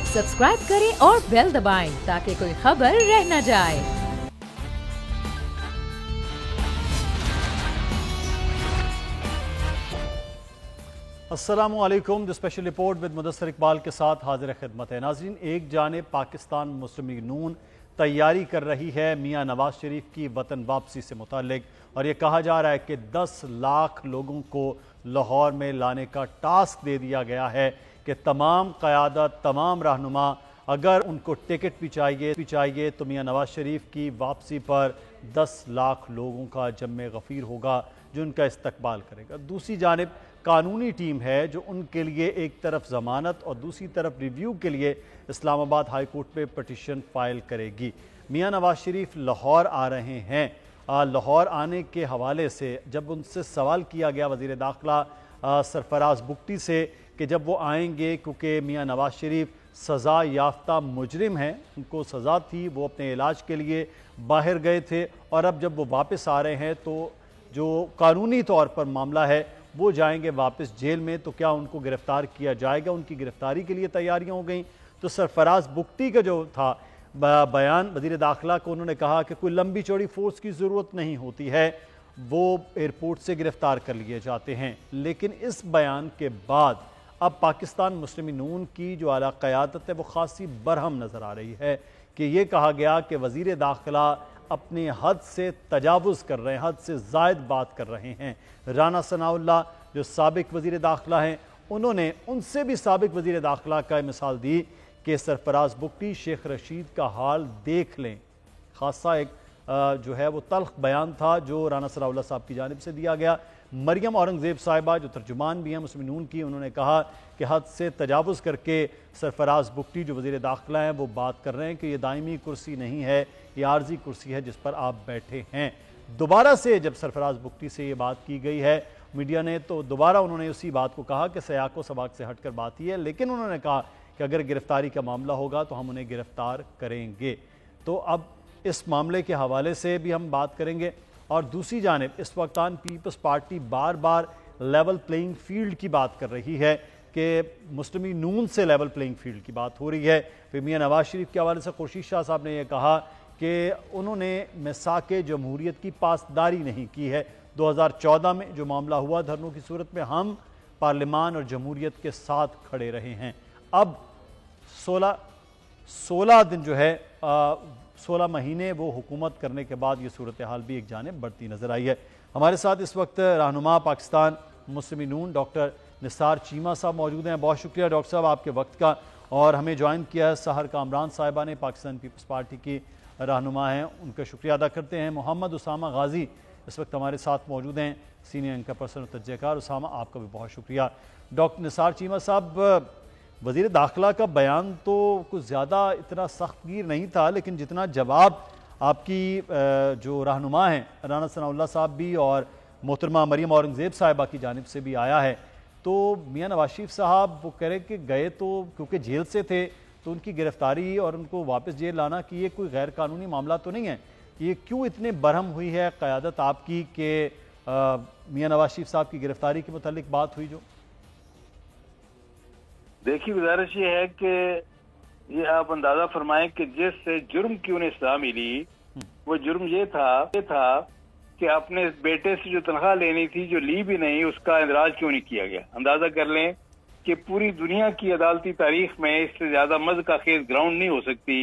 Subscribe करें और bell दबाएं ताकि कोई खबर रह न जाए। अस्सलामुअलैकुम। The special report with Mudassar Iqbal के साथ हाजिर खिदमत है। नाज़रीन, एक जानिब पाकिस्तान मुस्लिम लीग नून तैयारी कर रही है मियाँ नवाज शरीफ की वतन वापसी से मुताल्लिक, और ये कहा जा रहा है कि 10 लाख लोगों को लाहौर में लाने का टास्क दे दिया गया है कि तमाम क़यादत, तमाम रहनुमा, अगर उनको टिकट भी चाहिए तो मियाँ नवाज शरीफ की वापसी पर 10 लाख लोगों का जम्मे गफ़ीर होगा जो उनका इस्तकबाल करेगा। दूसरी जानिब कानूनी टीम है जो उनके लिए एक तरफ ज़मानत और दूसरी तरफ रिव्यू के लिए इस्लामाबाद हाई कोर्ट में पटिशन फाइल करेगी। मियाँ नवाज शरीफ लाहौर आ रहे हैं। लाहौर आने के हवाले से जब उनसे सवाल किया गया वज़ीर दाखिला सरफराज बुगटी से कि जब वो आएंगे, क्योंकि मियाँ नवाज शरीफ सज़ा याफ्ता मुजरिम हैं, उनको सज़ा थी, वो अपने इलाज के लिए बाहर गए थे, और अब जब वो वापस आ रहे हैं तो जो कानूनी तौर पर मामला है वो जाएंगे वापस जेल में, तो क्या उनको गिरफ़्तार किया जाएगा? उनकी गिरफ़्तारी के लिए तैयारियां हो गई। तो सरफराज बुगटी का जो था बयान वज़ीर दाखिला को, उन्होंने कहा कि कोई लंबी चौड़ी फ़ोर्स की ज़रूरत नहीं होती है, वो एयरपोर्ट से गिरफ़्तार कर लिए जाते हैं। लेकिन इस बयान के बाद अब पाकिस्तान मुस्लिम लीग नून की जो आला क़यादत है वो ख़ासी बरहम नज़र आ रही है कि ये कहा गया कि वज़ीर दाखिला अपनी हद से तजावुज़ कर रहे हैं, हद से ज़ायद बात कर रहे हैं। राना सनाउल्लाह जो साबिक वज़ीर दाखिला हैं, उन्होंने उनसे भी साबिक वज़ीर दाखिला का मिसाल दी कि सरफराज बुगटी शेख रशीद का हाल देख लें। खासा एक जो है वो तल्ख बयान था जो राना सनाउल्लाह साहब की जानिब से दिया गया। मरियम औरंगज़ेब साहिबा जो तर्जुमान भी हैं मुस्लिम नून की, उन्होंने कहा कि हद से तजावुज़ करके सरफराज बुगटी जो वज़ीर दाखिला हैं वो बात कर रहे हैं कि ये दायमी कुर्सी नहीं है, ये आर्जी कुर्सी है जिस पर आप बैठे हैं। दोबारा से जब सरफराज बुगटी से ये बात की गई है मीडिया ने, तो दोबारा उन्होंने उसी बात को कहा कि सयाको सबाक से हटकर बात ही है, लेकिन उन्होंने कहा कि अगर गिरफ्तारी का मामला होगा तो हम उन्हें गिरफ्तार करेंगे। तो अब इस मामले के हवाले से भी हम बात करेंगे। और दूसरी जानिब इस वक्तान पीपल्स पार्टी बार बार लेवल प्लेइंग फील्ड की बात कर रही है कि मुस्लिम लीग नून से लेवल प्लेइंग फील्ड की बात हो रही है। फिर मियाँ नवाज शरीफ के हवाले से खुर्शीद शाह साहब ने यह कहा कि उन्होंने मिसाके जमहूरियत की पासदारी नहीं की है। 2014 में जो मामला हुआ धरनों की सूरत में, हम पार्लिमान और जमहूरियत के साथ खड़े रहे हैं। अब 16 दिन जो है 16 महीने वो हुकूमत करने के बाद ये सूरत हाल भी एक जानिब बढ़ती नज़र आई है। हमारे साथ इस वक्त रहनुमा पाकिस्तान मुस्लिम लीग नून डॉक्टर निसार चीमा साहब मौजूद हैं। बहुत शुक्रिया डॉक्टर साहब आपके वक्त का। और हमें ज्वाइन किया है सहर कामरान साहिबा ने, पाकिस्तान पीपल्स पार्टी की रहनुमा हैं, उनका शुक्रिया अदा करते हैं। मोहम्मद उसामा गाजी इस वक्त हमारे साथ मौजूद हैं, सीनियर एंकर पर्सन तजज़ियाकार। उसामा, आपका भी बहुत शुक्रिया। डॉक्टर निसार चीमा साहब, वज़ीर दाखिला का बयान तो कुछ ज़्यादा इतना सख्तगीर नहीं था, लेकिन जितना जवाब आपकी जो रहनुमा हैं राना सनाउल्लाह साहब भी और मोहतरमा मरियम औरंगज़ेब साहिबा की जानिब से भी आया है, तो मियाँ नवाज शरीफ साहब वो कह रहे कि गए तो क्योंकि जेल से थे तो उनकी गिरफ़्तारी और उनको वापस जेल लाना कि ये कोई गैर कानूनी मामला तो नहीं है। ये क्यों इतने बरहम हुई है क़यादत आपकी कि मियाँ नवाज शरीफ साहब की गिरफ़्तारी के मुतालिक बात हुई? जो देखिए, गुजारिश ये है कि ये आप अंदाजा फरमाएं कि जिस जुर्म की उन्हें सजा मिली वो जुर्म ये था कि अपने बेटे से जो तनख्वाह लेनी थी, जो ली भी नहीं, उसका इंदराज क्यों नहीं किया गया। अंदाजा कर लें कि पूरी दुनिया की अदालती तारीख में इससे ज्यादा मज़ का खेज ग्राउंड नहीं हो सकती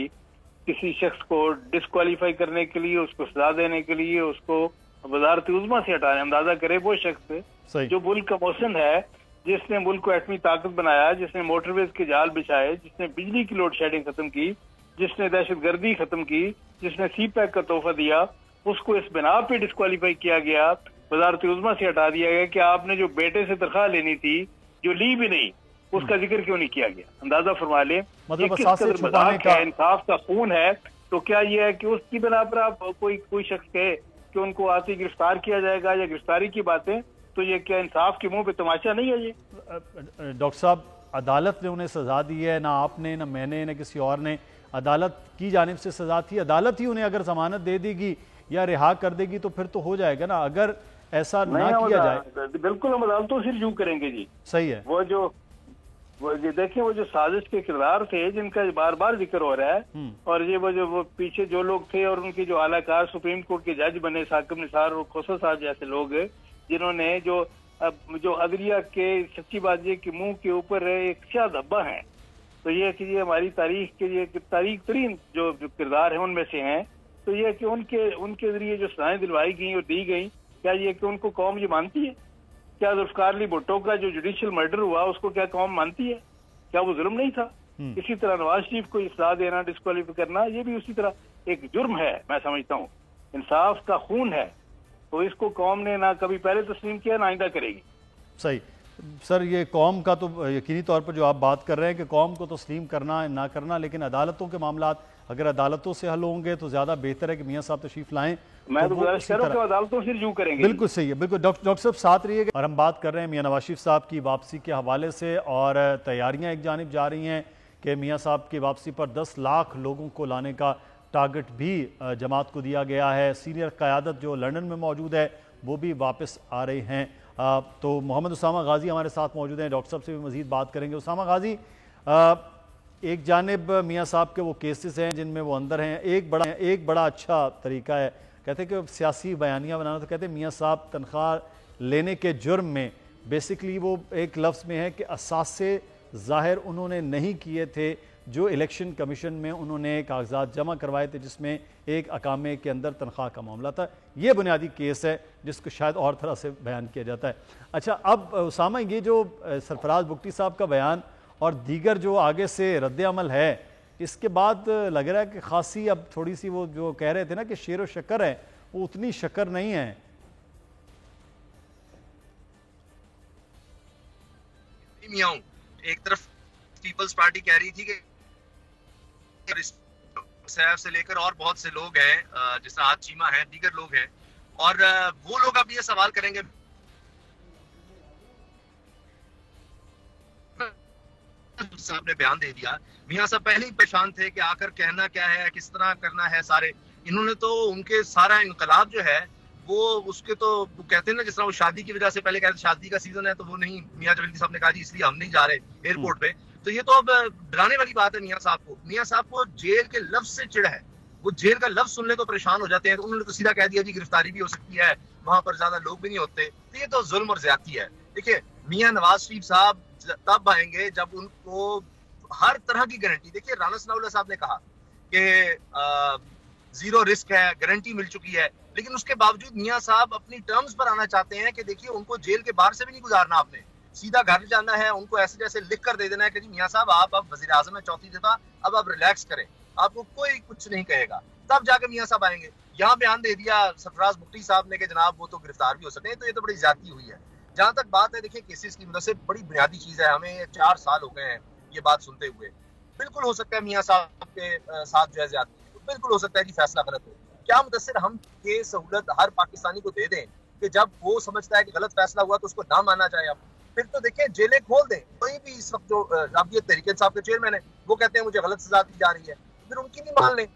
किसी शख्स को डिस्क्वालीफाई करने के लिए, उसको सजा देने के लिए, उसको वजारत उज़्मा से हटाने। अंदाजा करे वो शख्स जो मुल्क का मौसम है, जिसने मुल्क को एटमी ताकत बनाया, जिसने मोटरवेज के जाल बिछाए, जिसने बिजली की लोड शेडिंग खत्म की, जिसने दहशतगर्दी खत्म की, जिसने सी पैक का तोहफा दिया, उसको इस बिना पे डिस्क्वालीफाई किया गया, वजारत उज़्मा से हटा दिया गया कि आपने जो बेटे से तनख्वाह लेनी थी, जो ली भी नहीं, उसका जिक्र क्यों नहीं किया गया। अंदाजा फरमा ले मतलब किस कदर मजाक है, इंसाफ का खून है। तो क्या यह है कि उसकी बिना पर आप कोई शख्स कहे कि उनको आते ही गिरफ्तार किया जाएगा या गिरफ्तारी की बातें, तो ये क्या इंसाफ के मुंह पे तमाशा नहीं है? ये डॉक्टर साहब, अदालत ने उन्हें सजा दी है, ना आपने, ना मैंने, ना किसी और ने। अदालत की जानिब से सजा थी, अदालत ही उन्हें अगर जमानत दे देगी या रिहा कर देगी तो फिर तो हो जाएगा ना। अगर ऐसा ना किया जाए, बिल्कुल हम अदालतों से रिव्यू करेंगे जी। सही है। वो जो वो देखिए, वो जो साजिश के किरदार थे जिनका बार बार जिक्र हो रहा है, और ये वो पीछे जो लोग थे और उनके जो आलाकार सुप्रीम कोर्ट के जज बने, साकिब निसार और खोसर साहब जैसे लोग, जिन्होंने जो अदलिया के सच्ची बाजी के मुंह के ऊपर एक स्याह धब्बा है, तो ये कि ये हमारी तारीख के ये तारीख तरीन जो किरदार है उनमें से हैं। तो ये कि उनके जरिए जो सजाएं दिलवाई गई और दी गई, क्या ये कि उनको कौम ये मानती है? क्या जुल्फकार अली भुट्टो का जो जुडिशियल मर्डर हुआ उसको क्या कौम मानती है? क्या वो जुल्म नहीं था? इसी तरह नवाज शरीफ को इस्लाह देना, डिस्क्वालीफाई करना, ये भी उसी तरह एक जुर्म है। मैं समझता हूँ इंसाफ का खून है, तो इसको कौम ने ना कभी पहले तस्लीम किया ना आइंदा करेगी। सही सर, ये कौम का तो यकीनी तौर पर जो आप बात कर रहे हैं कि कौम को तस्लीम करना ना करना, लेकिन अदालतों के मामलात अगर अदालतों से हल होंगे तो ज़्यादा बेहतर है कि मियाँ साहब तशरीफ लाएं। मैं तो गुजारिश कर रहा हूं कि अदालतों से रिव्यू करेंगे। बिल्कुल सही है, बिल्कुल। डॉक्टर साहब साथ रहिएगा। और हम बात कर रहे हैं मियाँ नवाज शरीफ साहब की वापसी के हवाले से, और तैयारियाँ एक जानिब जा रही हैं कि मियाँ साहब की वापसी पर 10 लाख लोगों को लाने का टारगेट भी जमात को दिया गया है। सीनियर क़यादत जो लंदन में मौजूद है वो भी वापस आ रही हैं। तो मोहम्मद उसामा गाजी हमारे साथ मौजूद हैं, डॉक्टर साहब से भी मज़ीद बात करेंगे। उसामा गाजी, एक जानिब मियाँ साहब के वो केसेस हैं जिनमें वो अंदर हैं, एक बड़ा अच्छा तरीका है, कहते हैं कि सियासी बयानियाँ बनाना, तो कहते हैं मियाँ साहब तनख्वाह लेने के जुर्म में बेसिकली वो एक लफ्ज़ में है कि असासे ज़ाहिर उन्होंने नहीं किए थे जो इलेक्शन कमीशन में उन्होंने कागजात जमा करवाए थे जिसमें एक अकामे के अंदर तनख्वाह का मामला था। ये बुनियादी केस है जिसको शायद और तरह से बयान किया जाता है। अच्छा, अब उसामा, ये जो सरफराज बुगटी साहब का बयान और दीगर जो आगे से रद्द-ए-अमल है, इसके बाद लग रहा है कि खासी अब थोड़ी सी वो जो कह रहे थे ना कि शेर व शक्कर है, वो उतनी शक्कर नहीं है। एक तरफ पीपल्स पार्टी कह रही थी कि सैफ से लेकर और बहुत से लोग हैं, जैसे आज चीमा है, दीगर लोग हैं, और वो लोग अब ये सवाल करेंगे साहब ने बयान दे दिया। मियां साहब पहले ही परेशान थे कि आकर कहना क्या है, किस तरह करना है। सारे इन्होंने तो उनके सारा इनकलाब जो है वो उसके तो वो कहते हैं ना, जिस तरह वो शादी की वजह से पहले कहते शादी का सीजन है तो वो नहीं, मियां जवेदी साहब ने कहा जी इसलिए हम नहीं जा रहे एयरपोर्ट पे। तो ये तो अब डराने वाली बात है मियां साहब को। मियां साहब को जेल के लफ्ज से चिढ़ है, वो जेल का लफ्ज सुनने तो परेशान हो जाते हैं। तो उन्होंने तो सीधा कह दिया जी गिरफ्तारी भी हो सकती है, वहां पर ज्यादा लोग भी नहीं होते। तो ये तो जुल्म और ज्यादती है। देखिए, मियां नवाज शरीफ साहब तब आएंगे जब उनको हर तरह की गारंटी, देखिए राना सनाउल्लाह साहब ने कहा कि जीरो रिस्क है, गारंटी मिल चुकी है, लेकिन उसके बावजूद मियां साहब अपनी टर्म्स पर आना चाहते हैं कि देखिए उनको जेल के बाहर से भी नहीं गुजारना, आपने सीधा घर जाना है, उनको ऐसे जैसे लिख कर दे देना है कि जी मियां साहब आप अब वजीर आजम है चौथी दफा, अब आप रिलैक्स करें, आपको कोई कुछ नहीं कहेगा। तब जाके मियां साहब आएंगे। यहाँ बयान दे दिया सरफराज बुगटी साहब ने कि जनाब वो तो गिरफ्तार भी हो सकते हैं। तो ये तो बड़ी ज्यादती हुई है। जहां तक बात है, देखिए केसेस की मदद से बड़ी बुनियादी चीज है, हमें 4 साल हो गए हैं ये बात सुनते हुए। बिल्कुल हो सकता है मियां साहब के साथ जो है ज्यादती, बिल्कुल हो सकता है कि फैसला गलत हो। क्या मुदस्सिर हम ये सहूलत हर पाकिस्तानी को दे दें कि जब वो समझता है कि गलत फैसला हुआ तो उसको ना माना जाए? अब फिर तो देखिए जेलें खोल दें। कोई भी इस वक्त जो राबियत तहरीक इंसाफ के चेयरमैन है वो कहते हैं मुझे गलत सजा दी जा रही है, फिर उनकी नहीं मान लें।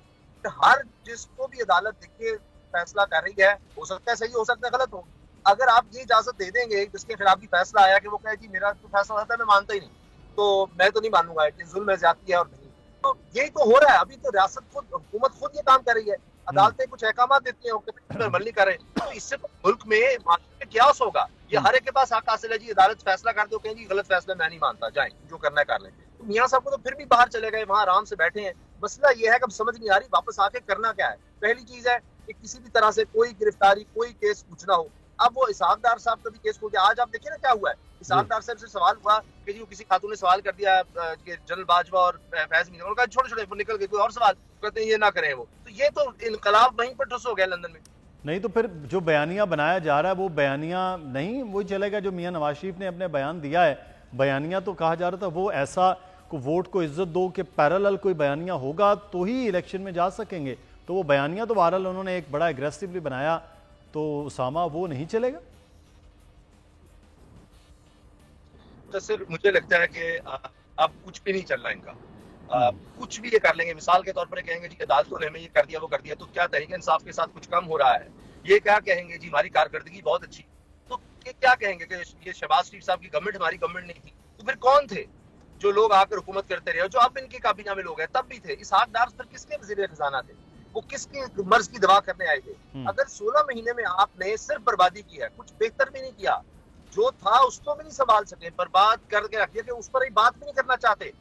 तो हर जिसको भी अदालत देखिए फैसला कर रही है, हो सकता है सही, हो सकता है गलत हो। अगर आप ये इजाजत दे देंगे जिसके खिलाफ भी फैसला आया कि वो कहे जी मेरा तो फैसला होता है मैं मानता ही नहीं, तो मैं तो नहीं मानूंगा कि जुल्म है, ज्यादती है और नहीं। तो यही तो हो रहा है। अभी तो रियासत खुद, हुकूमत खुद ये काम कर रही है, अदालतें कुछ अहकाम देती हैं, अमल नहीं कर रहे। तो इससे तो मुल्क में क्यास होगा। ये हर एक के पास हक हासिल है जी, अदालत फैसला कर दो, कहें जी गलत फैसला मैं नहीं मानता, जाएं जो करना है कर लें। तो मियां साहब को तो फिर भी बाहर चले गए, वहां आराम से बैठे हैं। मसला ये है कि अब समझ नहीं आ रही वापस आके करना क्या है। पहली चीज है कि किसी भी तरह से कोई गिरफ्तारी, कोई केस कुछ ना हो। अब वो इसहाक डार साहब का भी केस हो गया। आज आप देखिए ना क्या हुआ है, इसहाक डार साहब से सवाल हुआ कि जी किसी खातून ने सवाल कर दिया कि जनरल बाजवा और फैज मीना, उनका छोटे छोटे निकल गए, कोई और सवाल कहते हैं ये ना करें वो। तो ये तो इनकलाब वहीं पर ठुस हो गया लंदन में। नहीं तो फिर जो बयानिया बनाया जा रहा है वो बयानिया नहीं वो चलेगा जो मियां नवाज शरीफ ने अपने बयान दिया है। बयानिया तो कहा जा रहा था वो ऐसा को वोट को इज्जत दो कि पैरेलल कोई बयानिया होगा तो ही इलेक्शन में जा सकेंगे। तो वो बयानिया तो बहरहाल उन्होंने एक बड़ा एग्रेसिवली बनाया, तो उसामा वो नहीं चलेगा। तो सिर्फ मुझे लगता है कि अब कुछ भी नहीं चल रहा इनका। कुछ भी ये कर लेंगे, मिसाल के तौर पर कहेंगे जी अदालतों ने हमें ये कर दिया वो कर दिया, तो क्या तहरीक इंसाफ के साथ कुछ कम हो रहा है? ये क्या कहेंगे जी हमारी कारकर्दगी बहुत अच्छी, तो ये क्या कहेंगे कि ये शहबाज शरीफ साहब की गवर्नमेंट हमारी गवर्नमेंट नहीं थी? तो फिर कौन थे? जो लोग आकर हुकूमत करते रहे, जो अब इनकी काबीना में लोग हैं तब भी थे। इसहाक डार फिर किसके वजीर खजाना थे? वो किसके मर्ज की दवा करने आए थे? अगर 16 महीने में आपने सिर्फ बर्बादी की है, कुछ बेहतर भी नहीं किया, जो था उसको भी नहीं संभाल सके, बर्बाद करके रख दिया कि उस पर ही बात भी नहीं करना चाहते,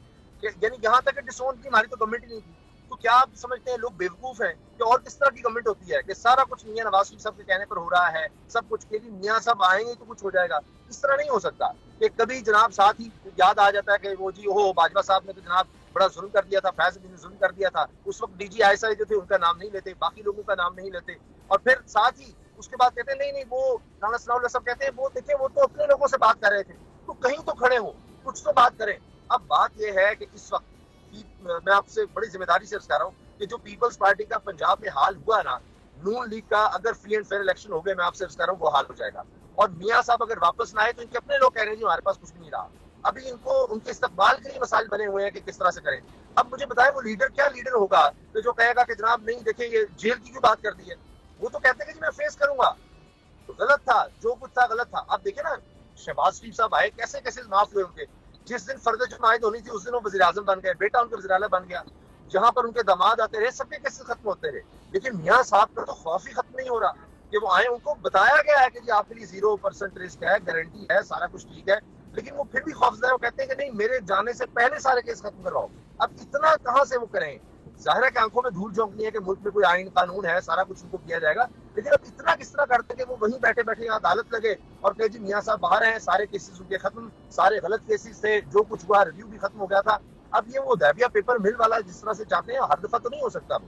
यानी यहाँ तक डिसोन की हमारी तो गवर्नमेंट ही नहीं थी। तो क्या आप समझते हैं लोग बेवकूफ हैं कि और किस तरह की गवर्नमेंट होती है कि सारा कुछ मियां नवाज शरीफ साहब के कहने पर हो रहा है, सब कुछ के लिए मियां साहब आएंगे तो कुछ हो जाएगा? इस तरह नहीं हो सकता कि कभी जनाब साथ ही याद आ जाता है कि वो जी हो बाजवा साहब ने तो जनाब बड़ा जुल्म कर दिया था, फैज ने जुल्म कर दिया था, उस वक्त डीजी आईएसआई जो थे उनका नाम नहीं लेते, बाकी लोगों का नाम नहीं लेते, और फिर साथ ही उसके बाद कहते हैं नहीं नहीं वो राणा सनाउल्लाह साहब कहते हैं वो देखिए वो तो अपने लोगों से बात कर रहे थे, तो कहीं तो खड़े हो, कुछ तो बात करें। अब बात यह है कि इस वक्त मैं आपसे बड़ी जिम्मेदारी से कह रहा हूँ कि जो पीपल्स पार्टी का पंजाब में हाल हुआ ना, नून लीग का अगर फ्री एंड फेयर इलेक्शन हो गए, मैं आपसे कह रहा हूँ वो हाल हो जाएगा। और मियां साहब अगर वापस ना आए तो इनके अपने लोग कह रहे हैं जी हमारे पास कुछ भी नहीं रहा, अभी इनको उनके इस्तकबाल के लिए मसाइल बने हुए हैं कि किस तरह से करें। अब मुझे बताएं वो लीडर क्या लीडर होगा तो जो कहेगा कि जनाब नहीं देखें ये जेल की क्यों बात कर दी है? वो तो कहते हैं कि जी मैं फेस करूंगा, तो गलत था, जो कुछ था गलत था। अब देखिए ना शहबाज शरीफ साहब आए, कैसे कैसे माफ हुए उनके, जिस दिन फर्द जुमायत होनी थी उस दिन वो वज़ीर आज़म बन गए, बेटा उनका वज़ीर आला बन गया, जहां पर उनके दामाद आते रहे, सबके केसेस खत्म होते रहे। लेकिन मियां साहब का तो खौफ ही खत्म नहीं हो रहा कि वो आए, उनको बताया गया है कि जी आपके लिए 0% रिस्क है, गारंटी है, सारा कुछ ठीक है, लेकिन वो फिर भी खौफजदा है। वो कहते हैं कि नहीं मेरे जाने से पहले सारे केस खत्म करवाओ। अब इतना कहां से वो करें? जाहिर है कि आंखों में धूल झोंकनी है कि मुल्क में कोई आईन कानून है, सारा कुछ उनको किया जाएगा, लेकिन अब इतना किस तरह करते कि वो वहीं बैठे बैठे यहाँ अदालत लगे और कहे जी मियां साहब बाहर हैं, सारे केसेस उनके खत्म, सारे गलत केसेस थे, जो कुछ हुआ रिव्यू भी खत्म हो गया था। अब ये वो दैबिया पेपर मिल वाला जिस तरह से चाहते हैं हर दफा तो नहीं हो सकता।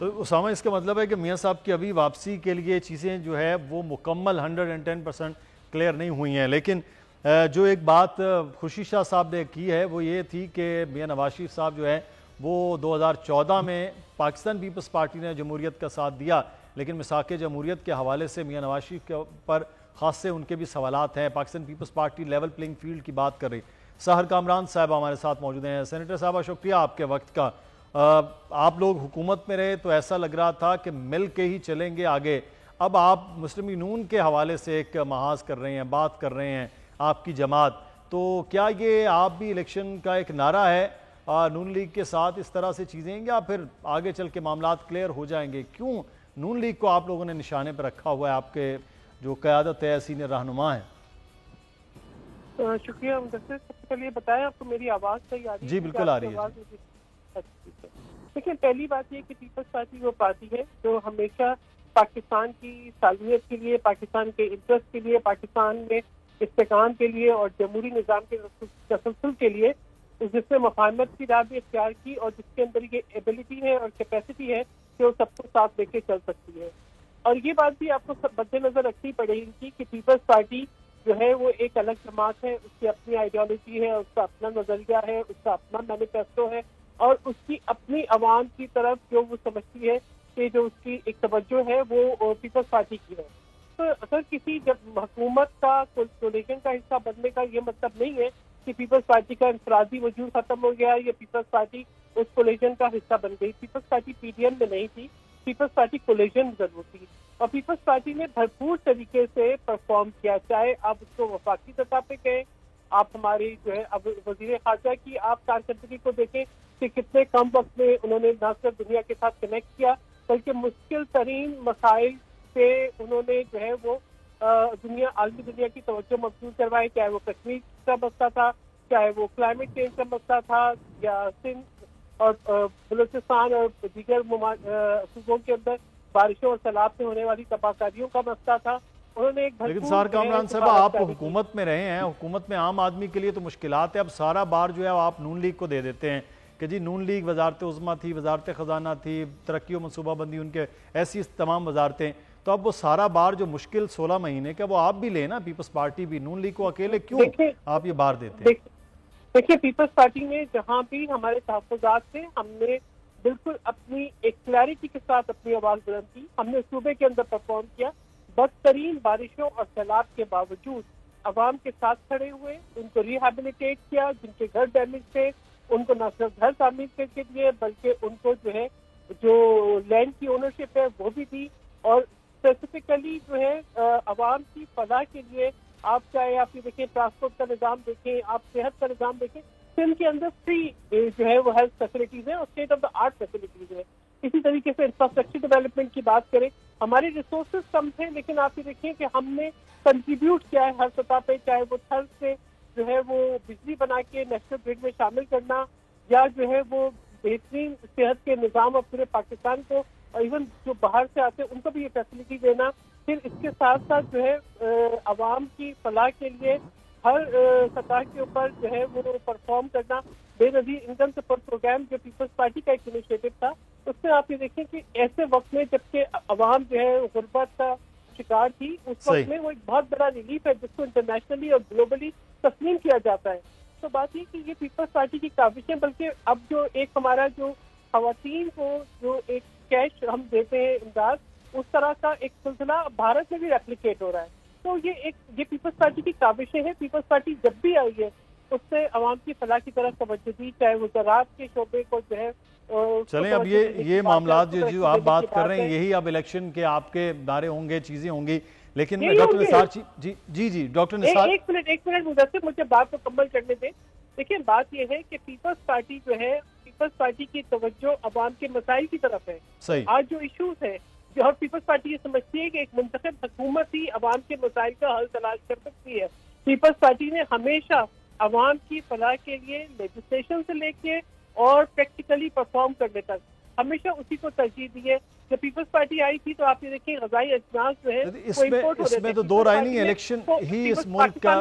तो उसामा इसका मतलब है कि मियां साहब की अभी वापसी के लिए चीज़ें जो है वो मुकम्मल 110% क्लियर नहीं हुई हैं। लेकिन जो एक बात खुर्शीद शाह साहब ने की है वो ये थी कि मियां नवाज शरीफ साहब जो है वो 2014 में पाकिस्तान पीपल्स पार्टी ने जमहूरियत का साथ दिया, लेकिन मिसाक जमहूरियत के हवाले से मियां नवाज शरीफ के पर ख़ास से उनके भी सवालात हैं। Pakistan Peoples Party level playing field की बात कर रही। सहर कामरान साहब हमारे साथ मौजूद हैं। सेनेटर साहबा शुक्रिया आपके वक्त का। आप लोग हुकूमत में रहे तो ऐसा लग रहा था कि मिल के ही चलेंगे आगे, अब आप मुस्लिम नून के हवाले से एक महाज कर रहे हैं, बात कर रहे हैं आपकी जमात, तो क्या ये आप भी इलेक्शन का एक नारा है नून लीग के साथ इस तरह से चीज़ें, या फिर आगे चल के मामलात क्लियर हो जाएंगे? क्यों नून लीग को आप लोगों ने निशाने पर रखा हुआ है, आपके जो क़यादत है, सीनियर रहनुमा है? शुक्रिया मुदस्सिर। सबसे पहले बताएं आपको मेरी आवाज़ सही आ रही है? जी बिल्कुल आ रही है। देखिए पहली बात ये कि पीपल्स पार्टी वो पार्टी है जो हमेशा पाकिस्तान की सालमियत के लिए, पाकिस्तान के इंटरेस्ट के लिए, पाकिस्तान में इस्तेकाम के लिए और जमहूरी निज़ाम के तसलसल के लिए जिसने मुफाहमत की राह भी इख्तियार की और जिसके अंदर ये एबिलिटी है और कैपेसिटी है कि वो सबको साथ लेके चल सकती है। और ये बात भी आपको मद्देनजर रखनी पड़ेगी कि पीपल्स पार्टी जो है वो एक अलग जमात है, उसकी अपनी आइडियोलॉजी है, उसका अपना नजरिया है, उसका अपना मैनिफेस्टो है और उसकी अपनी आवाम की तरफ जो वो समझती है कि जो उसकी एक तवज्जो है वो पीपल्स पार्टी की है। तो अगर किसी जब हुकूमत का कोलिशन का हिस्सा बनने का ये मतलब नहीं है कि पीपल्स पार्टी का इंफरादी वजूद खत्म हो गया या पीपल्स पार्टी उस कोलिशन का हिस्सा बन गई। पीपल्स पार्टी पीडीएम में नहीं थी, पीपल्स पार्टी कोलिशन जरूर थी और पीपल्स पार्टी ने भरपूर तरीके से परफॉर्म किया, चाहे आप उसको वफाकी सतह पे कहें, आप हमारी जो है अब वजीर खारजा की आप कारकर्दगी को देखें कि कितने कम वक्त में उन्होंने न सिर्फ दुनिया के साथ कनेक्ट किया बल्कि मुश्किल तरीन मसाइल से उन्होंने जो है वो आलमी दुनिया की तवज्जो मबसूल करवाई, चाहे वो कश्मीर का मसला था, चाहे वो क्लाइमेट चेंज का मसला था या सिंध और बलूचिस्तान और दीगर सूबों के अंदर बारिशों और सैलाब से होने वाली तबाहकारियों का मसला था। उन्होंने एक लेकिन सार कामरान साहब आप हुकूमत में रहे हैं, हुकूमत में आम आदमी के लिए तो मुश्किलात है, अब सारा बार जो है आप नून लीग को दे देते हैं कि जी नून लीग वजारत उज़्मा थी, वजारत ख़जाना थी, तरक्की और मनसूबाबंदी उनके, ऐसी तमाम वजारतें, तो अब वो सारा बार जो मुश्किल 16 महीने का वो आप भी लेना, पीपल्स पार्टी भी, नून लीग को अकेले क्यों आप ये बार देते हैं? देखिए पीपल्स पार्टी ने जहाँ भी हमारे तहफ़्फ़ुज़ात थे हमने बिल्कुल अपनी एक क्लैरिटी के साथ अपनी आवाज़ बुलंद की, हमने सूबे के अंदर परफॉर्म किया, बदतरीन बारिशों और सैलाब के बावजूद अवाम के साथ खड़े हुए, उनको रिहेबिलिटेट किया, जिनके घर डैमेज थे उनको न सिर्फ घर तामीर करके दिए बल्कि उनको जो है जो लैंड की ओनरशिप है वो भी दी और स्पेसिफिकली जो है अवाम की फलाह के लिए आप चाहे आप ये देखें ट्रांसपोर्ट का निज़ाम देखें, आप सेहत का निज़ाम देखें, सिंध के अंदर फ्री जो है वो हेल्थ फैसिलिटीज है और state of the art facilities है। इसी तरीके से इंफ्रास्ट्रक्चर डेवलपमेंट की बात करें, हमारे रिसोर्सेज कम थे, लेकिन आप ये देखिए कि हमने कंट्रीब्यूट किया है हर सतह पे, चाहे वो थर्ड से जो है वो बिजली बना के नेशनल ग्रिड में शामिल करना, या जो है वो बेहतरीन सेहत के निज़ाम और पूरे पाकिस्तान को, और इवन जो बाहर से आते हैं उनको भी ये फैसिलिटी देना। फिर इसके साथ साथ जो है आवाम की फलाह के लिए हर सतह के ऊपर जो है वो परफॉर्म करना। बेनज़ीर इनकम सपोर्ट प्रोग्राम जो पीपल्स पार्टी का एक इनिशिएटिव था, उसमें आप ये देखें कि ऐसे वक्त में जबकि आवाम जो है गुर्बत का शिकार थी, उस वक्त में वो एक बहुत बड़ा रिलीफ है जिसको इंटरनेशनली और ग्लोबली तस्लीम किया जाता है। तो बात ये कि ये पीपल्स पार्टी की काविशें, बल्कि अब जो एक हमारा जो खवातीन को जो एक कैश हम देते हैं इमदाद, उस तरह का एक सिलसिला भारत में भी रेप्लिकेट हो रहा है। तो ये पीपल्स पार्टी की काविशें हैं। पीपल्स पार्टी जब भी आई है उससे आवाम की फलाह की तरफ तवज्जो दी, चाहे वो ज़राअत के शोबे को जो है। चलें, अब ये मामला जो आप बात कर रहे हैं, यही अब इलेक्शन के आपके नारे होंगे, चीजें होंगी, लेकिन डॉक्टर निसार जी डॉक्टर निसार एक मिनट मुदस्सिर, मुझे बात को मुकम्मल करने दें। देखिए, बात यह है कि पीपल्स पार्टी जो है, पीपल्स पार्टी की तवज्जो अवाम के मसाइल की तरफ है। सही। आज जो इश्यूज है, जो हर पीपल्स पार्टी ये समझती है कि एक मुंतखब हुकूमत ही अवाम के मसाइल का हल तलाश कर सकती है। पीपल्स पार्टी ने हमेशा अवाम की फलाह के लिए लेजिस्लेशन से लेके और प्रैक्टिकली परफॉर्म करने तक हमेशा उसी को तरजीह दी है। जब पीपल्स पार्टी आई थी तो आप ये देखिए गजाई अजनास जो है इसमें तो दो राय नहीं, इलेक्शन ही इस मुल्क का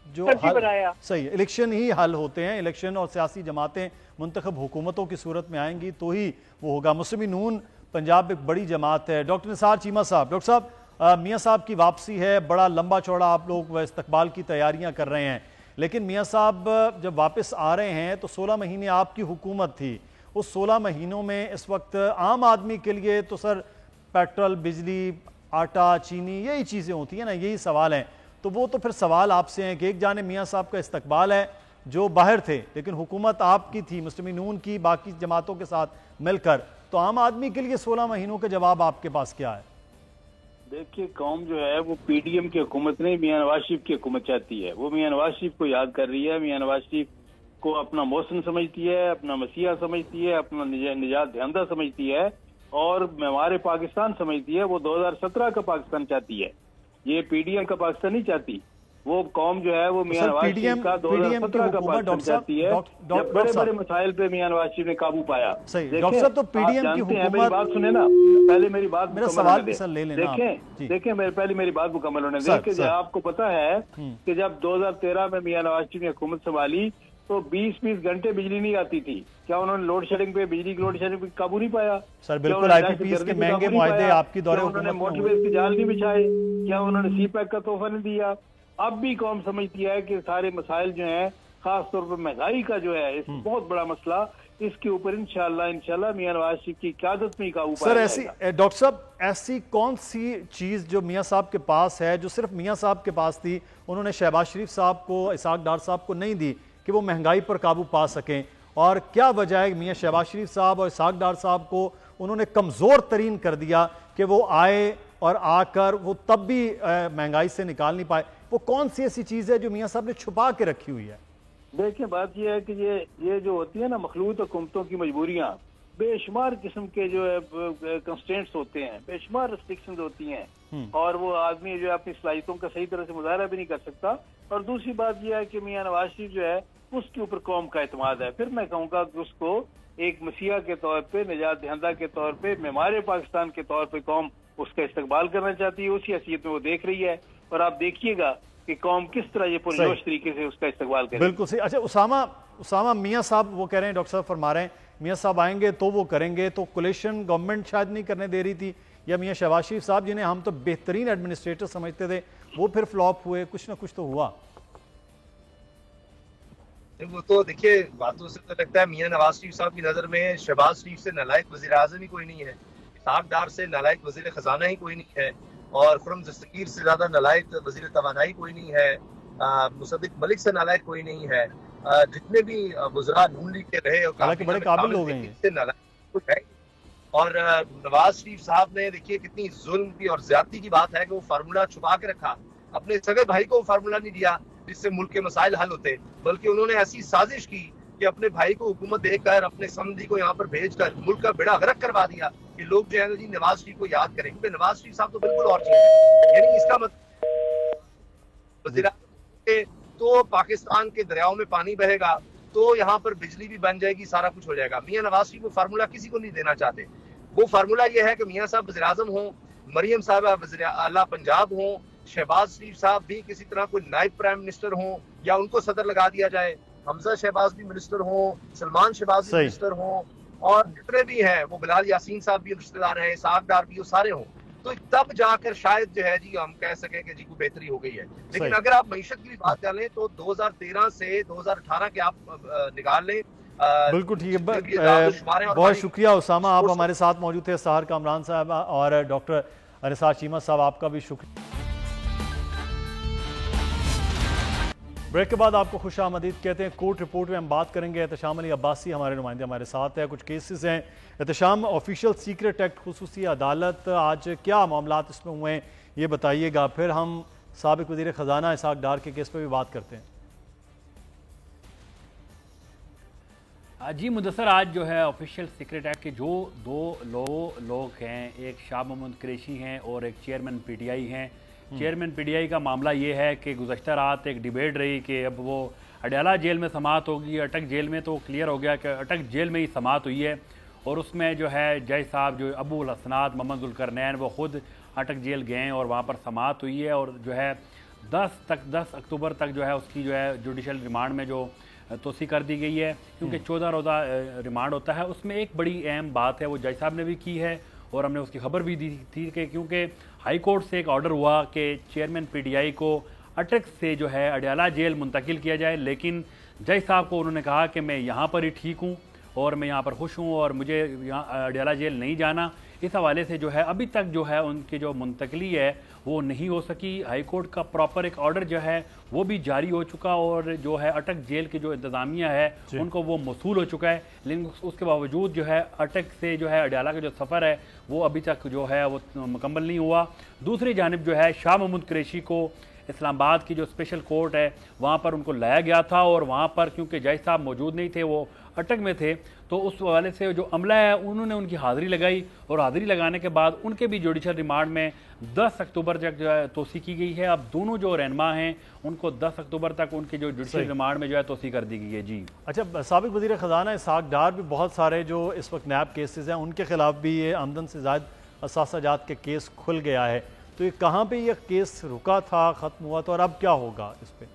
जो हल, सही है, इलेक्शन ही हल होते हैं। इलेक्शन और सियासी जमातें मुंतखब हुकूमतों की सूरत में आएंगी तो ही वो होगा। मुस्लिम नून पंजाब एक बड़ी जमात है। डॉक्टर निसार चीमा साहब, डॉक्टर साहब, मियाँ साहब की वापसी है, बड़ा लंबा चौड़ा आप लोग इस्तकबाल की तैयारियां कर रहे हैं, लेकिन मियाँ साहब जब वापस आ रहे हैं तो 16 महीने आपकी हुकूमत थी। उस 16 महीनों में इस वक्त आम आदमी के लिए तो सर पेट्रोल, बिजली, आटा, चीनी, यही चीज़ें होती हैं ना, यही सवाल हैं। तो वो तो फिर सवाल आपसे हैं कि एक जाने मियाँ साहब का इस्तकबाल है जो बाहर थे, लेकिन हुकूमत आपकी थी, मुस्लिम नून की बाकी जमातों के साथ मिलकर, तो आम आदमी के लिए 16 महीनों का जवाब आपके पास क्या है? देखिए, कौम जो है वो पीडीएम की हुकूमत नहीं, मियां नवाज शरीफ की हुकूमत चाहती है। वो मियां नवाज शरीफ को याद कर रही है, मियां नवाज शरीफ को अपना मौसम समझती है, अपना मसीहा समझती है, अपना निजात दहिंदा समझती है और हमारे पाकिस्तान समझती है। वो 2017 का पाकिस्तान चाहती है, ये पीडीएम का पाकिस्तान नहीं चाहती। वो कौम जो है वो मियां नवाज शरीफ का 2017 का पाकिस्तान चाहती है, जब बड़े बड़े मसाइल पे मियां नवाज शरीफ ने काबू पाया। डॉक्टर साहब, तो पीडीएम की हुकूमत, मेरी बात सुने ना, पहले मेरी बात मेरा सवाल भी सर ले लेना। देखें पहले मेरी बात मुकम्मल होने दें। आपको पता है कि जब 2013 में मियां नवाज शरीफ ने हुकूमत संभाली तो 20-20 घंटे बिजली नहीं आती थी। क्या उन्होंने लोड शेडिंग पे, बिजली की लोड शेडिंग पे काबू नहीं पाया? सर बिल्कुल, आईपीपीएस के महंगे मुआहदे आपकी दौरे उन्होंने मोटरवेज के जाल नहीं बिछाए? क्या उन्होंने सी पैक का तोहफा नहीं दिया? अब भी कौम समझती है कि सारे मसाइल जो हैं, खास तौर पर महंगाई का जो है, बहुत बड़ा मसला, इसके ऊपर इंशाल्लाह मियां नवाज शरीफ की क़यादत में काबू पाया जाएगा। सर ऐसी डॉक्टर साहब, ऐसी कौन सी चीज जो मियां साहब के पास है, जो सिर्फ मियां साहब के पास थी, उन्होंने शहबाज शरीफ साहब को, इसहाक डार साहब को नहीं दी कि वो महंगाई पर काबू पा सकें? और क्या वजह है मियां शहबाज शरीफ साहब और इसहाक डार साहब को उन्होंने कमजोर तरीन कर दिया कि वो आए और आकर वो तब भी महंगाई से निकाल नहीं पाए? वो कौन सी ऐसी चीज है जो मियां साहब ने छुपा के रखी हुई है? देखिए, बात यह है कि ये जो होती है ना मखलूत हुकूमतों की मजबूरियां, बेशुमार किस्म के जो है कंस्टेंट्स होते हैं, बेशुमार रिस्ट्रिक्शंस होती हैं और वो आदमी जो है अपनी सलाहियतों का सही तरह से मुजाहरा भी नहीं कर सकता। और दूसरी बात यह है कि मियां नवाज शरीफ जो है उसके ऊपर कौम का एतमाद है। फिर मैं कहूँगा कि उसको एक मसीहा के तौर पे, निजात दहिंदा के तौर पे, मेमारे पाकिस्तान के तौर पे कौम उसका इस्तकबाल करना चाहती है। उसी हैसियत में वो देख रही है और आप देखिएगा कि कौम किस तरह ये पुरजोश तरीके से उसका इस्तकबाल करे। बिल्कुल सही। अच्छा, उसामा मियां साहब वो कह रहे हैं, डॉक्टर साहब फरमा रहे हैं मियां साहब आएंगे तो वो करेंगे, तो कोलिशन गवर्नमेंट शायद नहीं करने दे रही थी, या मियां शहबाज शरीफ साहब जिन्हें हम तो बेहतरीन एडमिनिस्ट्रेटर समझते थे वो फिर फ्लॉप हुए? कुछ ना कुछ तो हुआ। वो तो देखिए, बातों से तो लगता है मियां नवाज शरीफ साहब की नजर में शहबाज शरीफ से नालायक वजीर आजम ही कोई नहीं है, इसहाक डार से नालायक वजीर खजाना ही कोई नहीं है, और खुर्रम दस्तगीर से ज्यादा नालायक वजीर तवानाई कोई नहीं है, मुसद्दिक मलिक से नालायक कोई नहीं है। जितने भी वज़रा नून लीग के रहे और बड़े काबिल लोग हैं है। और नवाज शरीफ साहब ने देखिए कितनी जुल्म की और ज्यादती की बात है कि वो फार्मूला छुपा के रखा, अपने सगे भाई को फार्मूला नहीं दिया, जिससे मुल्क के मसाइल हल होते, बल्कि उन्होंने ऐसी साजिश की कि अपने भाई को हुकूमत देकर, अपने समधी को यहाँ पर भेजकर मुल्क का बेड़ा गर्क करवा दिया कि लोग जो है जी नवाज शरीफ को याद करें, क्योंकि नवाज शरीफ साहब तो बिल्कुल और चीज है। यानी इसका मतलब तो पाकिस्तान के दरियाओं में पानी बहेगा तो यहाँ पर बिजली भी बन जाएगी, सारा कुछ हो जाएगा। मियां नवाज शरीफ वो फार्मूला किसी को नहीं देना चाहते। वो फार्मूला ये है कि मियां साहब वज़ीर आज़म हो, मरियम साहबा वज़ीर आला पंजाब हो, शहबाज शरीफ साहब भी किसी तरह कोई नायब प्राइम मिनिस्टर हो या उनको सदर लगा दिया जाए, हमजा शहबाज भी मिनिस्टर हो, सलमान शहबाज भी मिनिस्टर हो, और जितने भी हैं वो बिलाल यासीन साहब भी रिश्तेदार हैं, साग डार भी, वो सारे हों, तो तब जाकर शायद जो है जी हम कह सकें कि जी को बेहतरी हो गई है। लेकिन अगर आप मईशत की भी बात कर लें तो 2013 से 2018 के आप निकाल लें। बिल्कुल ठीक है, बहुत शुक्रिया उसामा, आप हमारे साथ मौजूद थे। सहर कामरान साहब और डॉक्टर अनिसार चीमा साहब, आपका भी शुक्रिया। ब्रेक के बाद आपको खुश आमदीद कहते हैं। कोर्ट रिपोर्ट में हम बात करेंगे। एहतशाम अली अब्बासी हमारे नुमाइंदे हमारे साथ है। कुछ केसेस हैं एहतशाम, ऑफिशियल सीक्रेट एक्ट, खुसूसी अदालत, आज क्या मामलात इसमें हुए हैं ये बताइएगा। फिर हम साबिक वज़ीर ख़जाना इसहाक डार के केस पर भी बात करते हैं। जी मुदस्सर, आज जो है ऑफिशियल सीक्रेट एक्ट के जो दो लोग हैं, एक शाह मोहम्मद कुरैशी हैं और एक चेयरमैन पीटीआई हैं। चेयरमैन पीटीआई का मामला ये है कि गुज़श्ता रात एक डिबेट रही कि अब वो अडयाला जेल में समाअत होगी, अटक जेल में, तो क्लियर हो गया कि अटक जेल में ही समाअत हुई है। और उसमें जो है जज साहब जो अबुल हसनात मोहम्मद जुल्करनैन वो ख़ुद अटक जेल गए और वहाँ पर समाअत हुई है। और जो है 10 अक्टूबर तक जो है उसकी जो है जुडिशल रिमांड में जो तोसी कर दी गई है, क्योंकि 14 रोज़ा रिमांड होता है। उसमें एक बड़ी अहम बात है वो जज साहब ने भी की है और हमने उसकी खबर भी दी थी कि क्योंकि हाई कोर्ट से एक ऑर्डर हुआ कि चेयरमैन पीटीआई को अटक से जो है अडयाला जेल मुंतकिल किया जाए, लेकिन जज साहब को उन्होंने कहा कि मैं यहाँ पर ही ठीक हूँ और मैं यहाँ पर खुश हूँ और मुझे यहाँ अडयाला जेल नहीं जाना। इस हवाले से जो है अभी तक जो है उनकी जो मुंतकली है वो नहीं हो सकी। हाई कोर्ट का प्रॉपर एक ऑर्डर जो है वो भी जारी हो चुका और जो है अटक जेल की जो इंतज़ामिया है उनको वो मौसूल हो चुका है, लेकिन उसके बावजूद जो है अटक से जो है अडयाला का जो सफ़र है वो अभी तक जो है वो मुकम्मल नहीं हुआ। दूसरी जानिब जो है शाह मोहम्मद कुरैशी को इस्लामाबाद की जो स्पेशल कोर्ट है वहाँ पर उनको लाया गया था और वहाँ पर क्योंकि जज साहब मौजूद नहीं थे, वो अटक में थे, तो उस हवाले से जो अमला है उन्होंने उनकी हाज़िरी लगाई और हाज़िरी लगाने के बाद उनके भी जुडिशल रिमांड में 10 अक्टूबर तक जो है तोसी की गई है। अब दोनों जो रहनुमा हैं उनको 10 अक्टूबर तक उनके जो जुडिशल रिमांड में जो है तोसी कर दी गई है। जी अच्छा, साबिक वज़ीर ख़जाना इसहाक डार भी बहुत सारे जो इस वक्त नैब केसेस हैं उनके खिलाफ भी ये आमदन से ज़ायद असासाजात के केस खुल गया है, तो ये कहाँ पे ये केस रुका था, ख़त्म हुआ था और अब क्या होगा इस पर?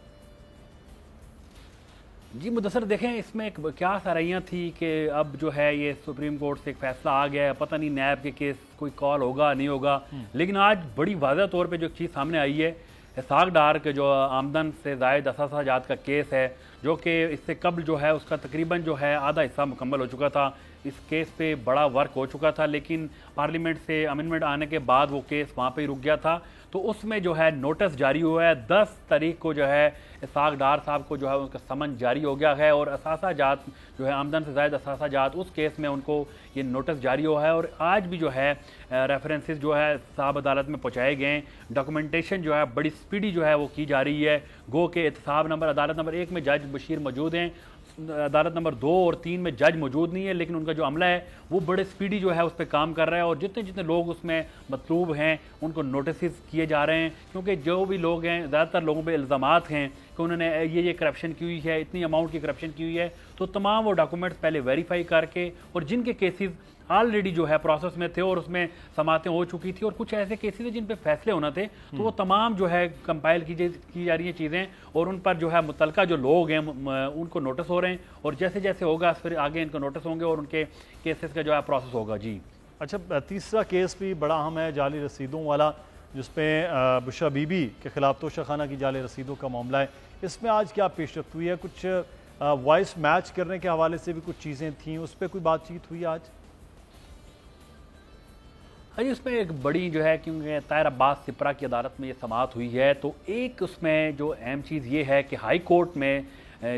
जी मुदस्सर, देखें इसमें एक क्या सराहियाँ थी कि अब जो है ये सुप्रीम कोर्ट से एक फ़ैसला आ गया है, पता नहीं नैब के केस कोई कॉल होगा नहीं होगा, लेकिन आज बड़ी वाज़ह तौर पे जो चीज़ सामने आई है इसहाक डार के जो आमदन से ज़ायद असासाजात का केस है, जो कि इससे कबल जो है उसका तकरीबन जो है आधा हिस्सा मुकम्मल हो चुका था। इस केस पे बड़ा वर्क हो चुका था, लेकिन पार्लियामेंट से अमेंडमेंट आने के बाद वो केस वहाँ पे ही रुक गया था। तो उसमें जो है नोटिस जारी हुआ है, 10 तारीख को जो है इसहाक डार साहब को जो है उनका समन जारी हो गया है और असासाजात जो है आमदन से ज़ायद असासाजात उस केस में उनको ये नोटिस जारी हुआ है। और आज भी जो है रेफरेंसेस जो है साहब अदालत में पहुँचाए गए, डॉक्यूमेंटेशन जो है बड़ी स्पीडी जो है वो की जा रही है। गो के एहतसाब नंबर अदालत नंबर 1 में जज बशीर मौजूद हैं, अदालत नंबर 2 और 3 में जज मौजूद नहीं है, लेकिन उनका जो अमला है वो बड़े स्पीडी जो है उस पर काम कर रहा है और जितने जितने लोग उसमें मतलूब हैं उनको नोटिस किए जा रहे हैं, क्योंकि जो भी लोग हैं ज़्यादातर लोगों पे इल्ज़ामात हैं कि उन्होंने ये करप्शन की हुई है, इतनी अमाउंट की करप्शन की हुई है, तो तमाम वो डॉक्यूमेंट्स पहले वेरीफाई करके और जिनके केसेस ऑलरेडी जो है प्रोसेस में थे और उसमें समातें हो चुकी थी और कुछ ऐसे केसेस हैं जिन पे फैसले होना थे, तो वो तमाम जो है कंपाइल की जा रही हैं चीज़ें और उन पर जो है मुतलका जो लोग हैं उनको नोटिस हो रहे हैं और जैसे जैसे होगा फिर आगे इनको नोटिस होंगे और उनके केसेस का जो है प्रोसेस होगा। जी अच्छा, तीसरा केस भी बड़ा अहम है, जाली रसीदों वाला, जिसमें बुशरा बीबी के खिलाफ तोशाखाना की जाली रसीदों का मामला है। इसमें आज क्या पेशरफ्त हुई है? कुछ वॉइस मैच करने के हवाले से भी कुछ चीज़ें थीं, उस पर कोई बातचीत हुई आज? अजी उसमें एक बड़ी जो है क्योंकि ताहिर अब्बास सिपरा की अदालत में ये समाअत हुई है, तो एक उसमें जो अहम चीज़ ये है कि हाई कोर्ट में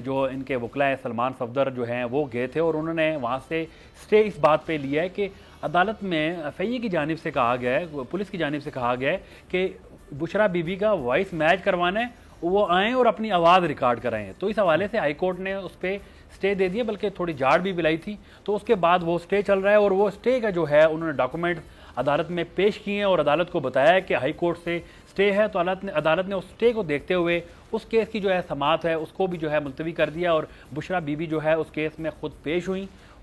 जो इनके वकला हैं सलमान सफदर जो हैं वो गए थे और उन्होंने वहाँ से स्टे इस बात पे लिया है कि अदालत में FIA की जानिब से कहा गया है, पुलिस की जानिब से कहा गया है कि बुशरा बीबी का वॉइस मैच करवाना है वो आएँ और अपनी आवाज़ रिकॉर्ड कराएँ। तो इस हवाले से हाई कोर्ट ने उस पर स्टे दे दिया, बल्कि थोड़ी झाड़ भी पिलाई थी। तो उसके बाद वो स्टे चल रहा है और वो स्टे का जो है उन्होंने डॉक्यूमेंट अदालत में पेश किए हैं और अदालत को बताया है कि हाई कोर्ट से स्टे है। तो अदालत ने उस स्टे को देखते हुए उस केस की जो है समाअत है उसको भी जो है मुलतवी कर दिया और बुशरा बीबी जो है उस केस में खुद